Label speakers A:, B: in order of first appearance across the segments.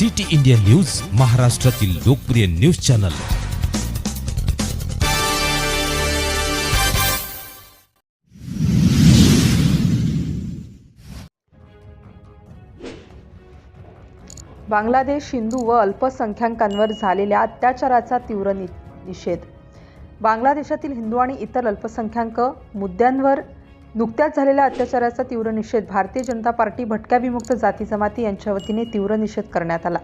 A: City India news, महाराष्ट्रातील लोकप्रिय news channel.
B: Bangladesh Hindu व अल्पसंख्याकांवर झालेल्या अत्याचाराचा तीव्र निषेध। बांगलादेशातील हिंदू आणि इतर अल्पसंख्याक मुद्द्यांवर नुकत्याच झालेल्या अत्याचाराचा तीव्र निषेध भारतीय जनता पार्टी भटक्या विमुक्त जाती जमाती यांच्या वतीने तीव्र निषेध करण्यात आला।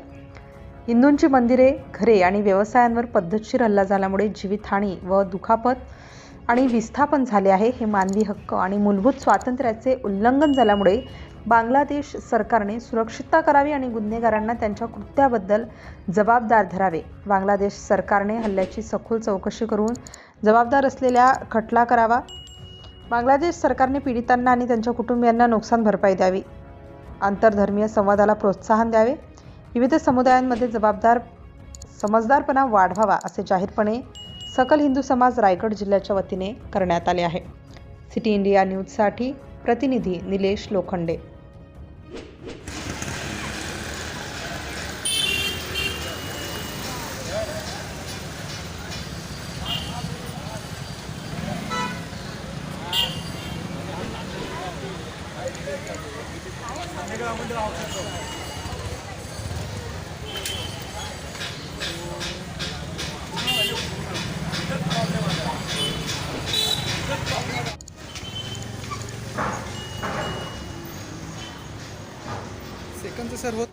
B: हिंदूंची मंदिरे, घरे आणि व्यवसायांवर पद्धतशीर हल्ला झाल्यामुळे जीवितहानी व दुखापत आणि विस्थापन झाले आहे। हे मानवी हक्क आणि मूलभूत स्वातंत्र्याचे उल्लंघन झाल्यामुळे बांगलादेश सरकारने सुरक्षितता करावी आणि गुन्हेगारांना त्यांच्या कृत्याबद्दल जबाबदार धरावे। बांगलादेश सरकारने हल्ल्याची सखोल चौकशी करून जबाबदार असलेल्या खटला करावा। बांगलादेश सरकारने पीडितांना आणि त्यांच्या कुटुंबियांना नुकसान भरपाई द्यावी। आंतरधर्मीय संवादाला प्रोत्साहन द्यावे। विविध समुदायांमध्ये समजदारपणा वाढवावा असे जाहीरपणे सकल हिंदू समाज रायगड जिल्ह्याच्या वतीने करण्यात आले आहे। सिटी इंडिया न्यूजसाठी प्रतिनिधी निलेश लोखंडे।
C: सेकंद सर होत